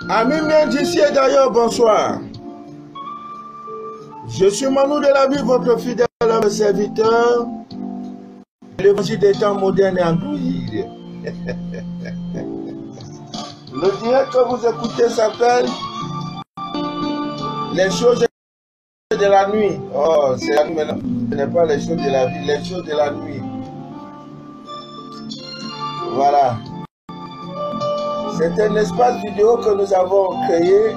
Amis bien d'ici et d'ailleurs, bonsoir. Je suis Manu de la vie, votre fidèle homme serviteur. L'évangile des temps modernes et Android. Le direct que vous écoutez s'appelle Les choses de la nuit. Oh, c'est la nuit maintenant. Ce n'est pas les choses de la vie, les choses de la nuit. Voilà. C'est un espace vidéo que nous avons créé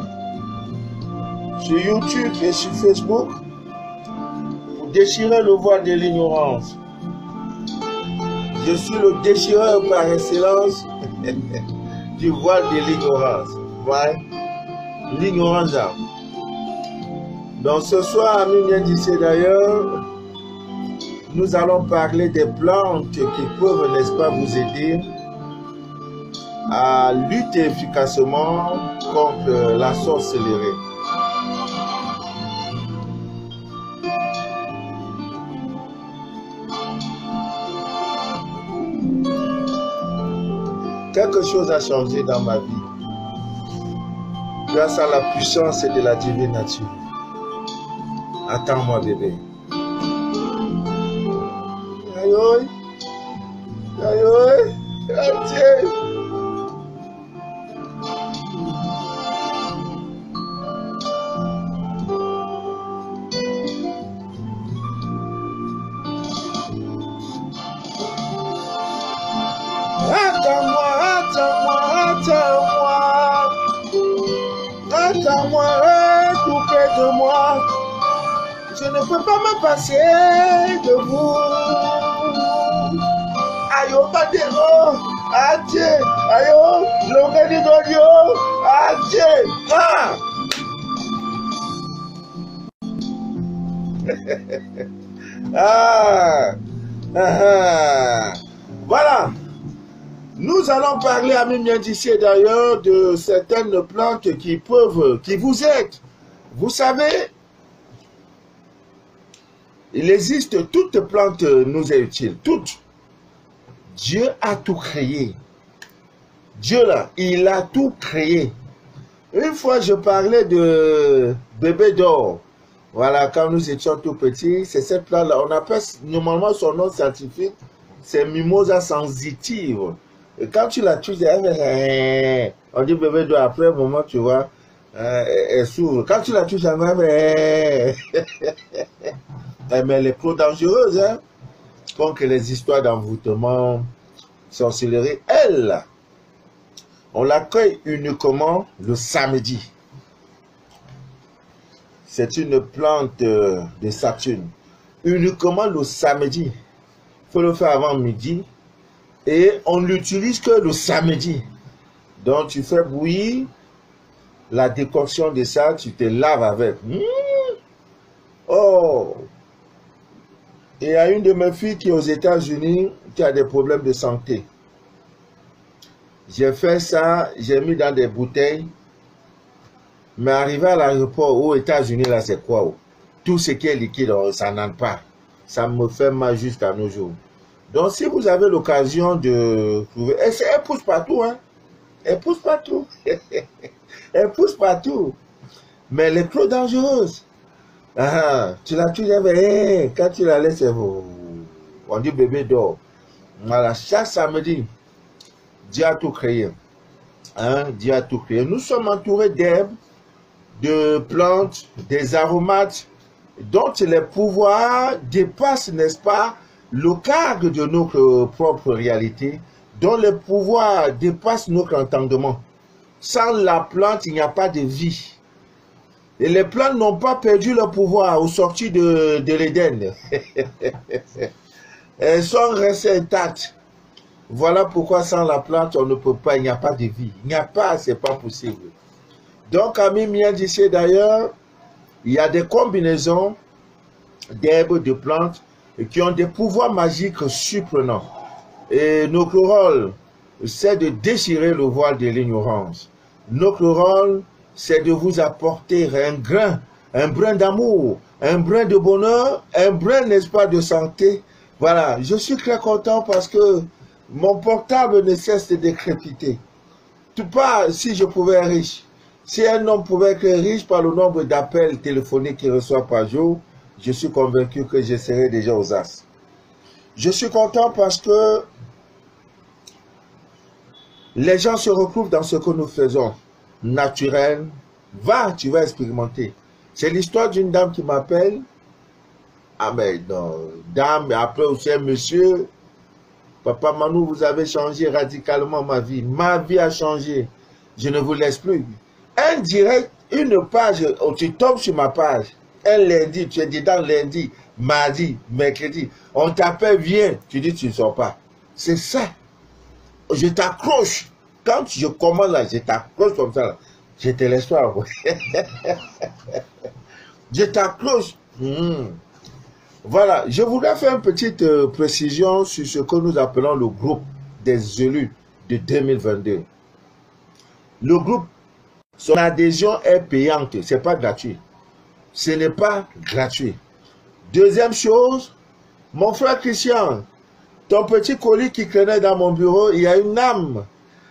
sur YouTube et sur Facebook pour déchirer le voile de l'ignorance. Je suis le déchireur par excellence du voile de l'ignorance. Ouais. L'ignorance. Donc ce soir, amis bien d'ici d'ailleurs, nous allons parler des plantes qui peuvent, n'est-ce pas, vous aider à lutter efficacement contre la sorcellerie. Quelque chose a changé dans ma vie grâce à la puissance de la divine nature. Attends-moi, bébé. Aïe, aïe, aïe, aïe, attends-moi, tout près de moi. Je ne peux pas me passer de vous. Ayo, Padero, adieu. Ayo, l'ongé du Godio, adieu. Voilà. Nous allons parler, amis bien d'ici d'ailleurs, de certaines plantes qui vous aident. Vous savez, il existe, toutes plantes nous est utile, toutes. Dieu a tout créé. Dieu là, il a tout créé. Une fois, je parlais de bébé d'or. Voilà, quand nous étions tout petits, c'est cette plante-là. On appelle, normalement, son nom scientifique, c'est Mimosa sensitive. Et quand tu la touches, on dit bébé d'or, après un moment, tu vois, elle s'ouvre. Quand tu la touches, mais elle est trop dangereuse, hein, contre les histoires d'envoûtement, sorcellerie. Elle, on l'accueille uniquement le samedi. C'est une plante de Saturne. Uniquement le samedi. Il faut le faire avant midi. Et on l'utilise que le samedi. Donc tu fais bouillir la décoction de ça, tu te laves avec. Oh! Et il y a une de mes filles qui est aux États-Unis qui a des problèmes de santé. J'ai fait ça, j'ai mis dans des bouteilles. Mais arrivé à l'aéroport aux États-Unis, là, c'est quoi? Tout ce qui est liquide, ça n'entre pas. Ça me fait mal jusqu'à nos jours. Donc, si vous avez l'occasion de trouver... Elle pousse partout, hein. Elle pousse partout. Elle pousse partout. Mais elle est trop dangereuse. Tu la tues, quand tu la laisses, on dit bébé d'or. Voilà, chaque samedi, Dieu a tout créé. Dieu a tout créé. Nous sommes entourés d'herbes, de plantes, des aromates, dont les pouvoirs dépassent, n'est-ce pas, le cadre de notre propre réalité, dont les pouvoirs dépassent notre entendement. Sans la plante, il n'y a pas de vie. Et les plantes n'ont pas perdu leur pouvoir au sortir de l'Éden. Elles sont restées intactes. Voilà pourquoi sans la plante, on ne peut pas, il n'y a pas de vie. Il n'y a pas, c'est pas possible. Donc, amis bien d'ici d'ailleurs, il y a des combinaisons d'herbes, de plantes qui ont des pouvoirs magiques surprenants. Et notre rôle, c'est de déchirer le voile de l'ignorance. Notre rôle, c'est de vous apporter un brin d'amour, un brin de bonheur, un brin, n'est-ce pas, de santé. Voilà, je suis très content parce que mon portable ne cesse de décrépiter. Tout pas si je pouvais être riche. Si un homme pouvait être riche par le nombre d'appels téléphoniques qu'il reçoit par jour, je suis convaincu que je serais déjà aux as. Je suis content parce que les gens se retrouvent dans ce que nous faisons. Naturel. Va, tu vas expérimenter. C'est l'histoire d'une dame qui m'appelle. Ah mais non, dame, après aussi un monsieur. Papa Manou, vous avez changé radicalement ma vie. Ma vie a changé. Je ne vous laisse plus. Un direct, une page, tu tombes sur ma page. Un lundi, tu es dedans lundi, mardi, mercredi. On t'appelle, viens. Tu dis, tu ne sors pas. C'est ça. Je t'accroche. Quand je commence là, je t'accroche comme ça. Là. Je te laisse pas. Je t'accroche. Voilà. Je voudrais faire une petite précision sur ce que nous appelons le groupe des élus de 2022. Le groupe, son adhésion est payante. Ce n'est pas gratuit. Ce n'est pas gratuit. Deuxième chose, mon frère Christian, ton petit colis qui traînait dans mon bureau, il y a une âme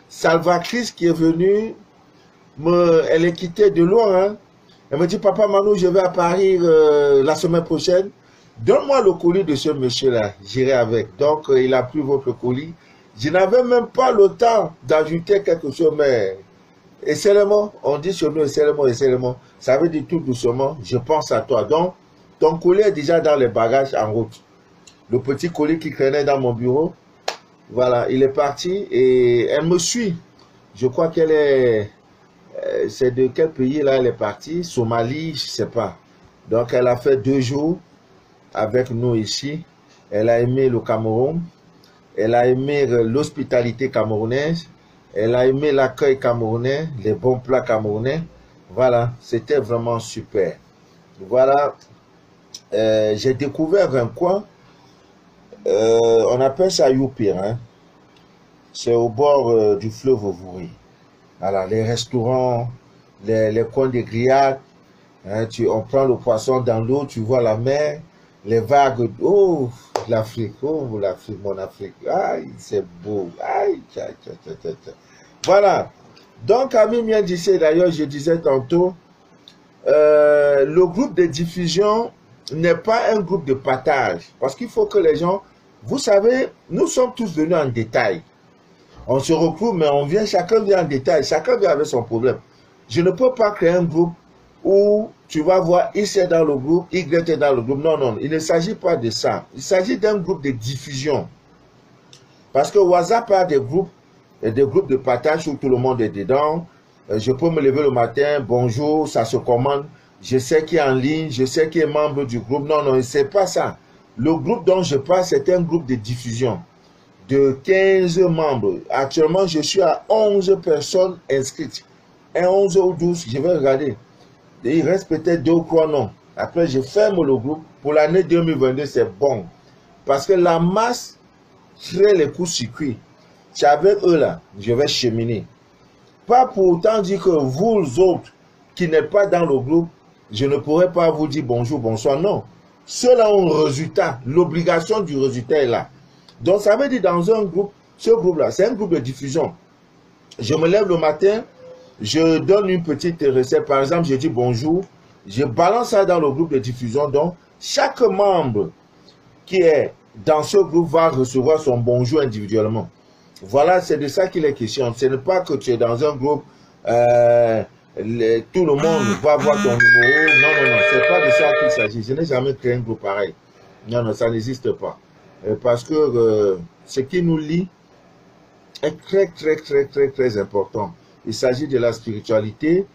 salvatrice qui est venue, elle est quittée de loin. Hein. Elle me dit, papa Manou, je vais à Paris la semaine prochaine. Donne-moi le colis de ce monsieur-là, j'irai avec. Donc, il a pris votre colis. Je n'avais même pas le temps d'ajouter quelque chose, mais essentiellement, on dit sur nous, essentiellement, ça veut dire tout doucement, je pense à toi. Donc, ton colis est déjà dans les bagages en route. Le petit colis qui traînait dans mon bureau, voilà, il est parti et elle me suit. Je crois qu'elle est... c'est de quel pays là elle est partie? Somalie, je ne sais pas. Donc, elle a fait 2 jours avec nous ici. Elle a aimé le Cameroun. Elle a aimé l'hospitalité camerounaise. Elle a aimé l'accueil camerounais, les bons plats camerounais. Voilà, c'était vraiment super. Voilà, j'ai découvert un coin. On appelle ça Youpir. Hein. C'est au bord du fleuve Ovouri. Voilà, les restaurants, les coins de grillades. Hein, on prend le poisson dans l'eau, tu vois la mer, les vagues. Oh, l'Afrique, mon Afrique. Aïe, c'est beau. Aïe, tcha. Voilà. Donc, Ami Mien disait, d'ailleurs, je disais tantôt, le groupe de diffusion n'est pas un groupe de partage. Parce qu'il faut que les gens... Vous savez, nous sommes tous venus en détail. On se retrouve, mais on vient, chacun vient en détail. Chacun vient avec son problème. Je ne peux pas créer un groupe où tu vas voir X est dans le groupe, Y est dans le groupe. Non, non, il ne s'agit pas de ça. Il s'agit d'un groupe de diffusion. Parce que WhatsApp a des groupes de partage où tout le monde est dedans. Je peux me lever le matin, bonjour, ça se commande. Je sais qui est en ligne, je sais qui est membre du groupe. Non, non, c'est pas ça. Le groupe dont je parle, c'est un groupe de diffusion de 15 membres. Actuellement, je suis à 11 personnes inscrites. 11 ou 12, je vais regarder. Il reste peut-être 2 ou 3 noms. Après, je ferme le groupe. Pour l'année 2022, c'est bon. Parce que la masse crée les courts-circuits. C'est avec eux là, je vais cheminer. Pas pour autant dire que vous autres qui n'êtes pas dans le groupe, je ne pourrais pas vous dire bonjour, bonsoir. Non. Ceux-là ont un résultat. L'obligation du résultat est là. Donc, ça veut dire dans un groupe, ce groupe-là, c'est un groupe de diffusion. Je me lève le matin, je donne une petite recette. Par exemple, je dis bonjour. Je balance ça dans le groupe de diffusion. Donc, chaque membre qui est dans ce groupe va recevoir son bonjour individuellement. Voilà, c'est de ça qu'il est question. Ce n'est pas que tu es dans un groupe, tout le monde va voir ton numéro. Non, non, non, c'est pas de ça qu'il s'agit. Je n'ai jamais créé un groupe pareil. Non, non, ça n'existe pas. Parce que ce qui nous lie est très important. Il s'agit de la spiritualité,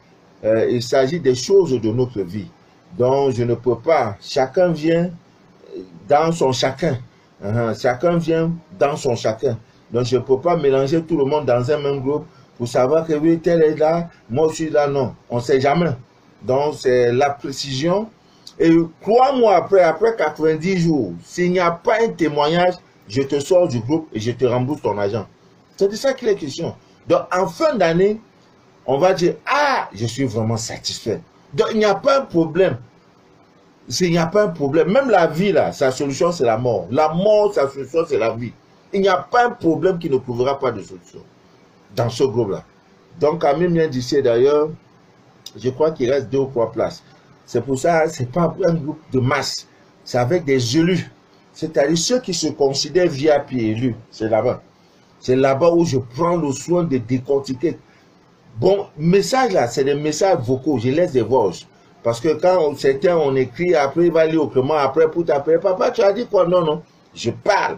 il s'agit des choses de notre vie. Donc, je ne peux pas. Chacun vient dans son chacun. Chacun vient dans son chacun. Donc, je ne peux pas mélanger tout le monde dans un même groupe pour savoir que oui, tel est là, moi je suis là. Non, on ne sait jamais. Donc, c'est la précision. Et 3 mois après 90 jours, s'il n'y a pas un témoignage, je te sors du groupe et je te rembourse ton argent. C'est de ça qu'il est question. Donc, en fin d'année, on va dire, ah, je suis vraiment satisfait. Donc, il n'y a pas un problème. Il n'y a pas un problème. Même la vie, là, sa solution, c'est la mort. La mort, sa solution, c'est la vie. Il n'y a pas un problème qui ne trouvera pas de solution dans ce groupe-là. Donc, Ami Mien disait d'ailleurs, Je crois qu'il reste 2 ou 3 places. C'est pour ça, c'est pas un groupe de masse. C'est avec des élus. C'est-à-dire ceux qui se considèrent VIP élus. C'est là-bas. C'est là-bas où je prends le soin de décortiquer. Bon, message là, c'est des messages vocaux. Je laisse des voix. Parce que quand certains on écrit, après il va lire autrement, après pour t'appeler, papa, tu as dit quoi? Non, non. Je parle.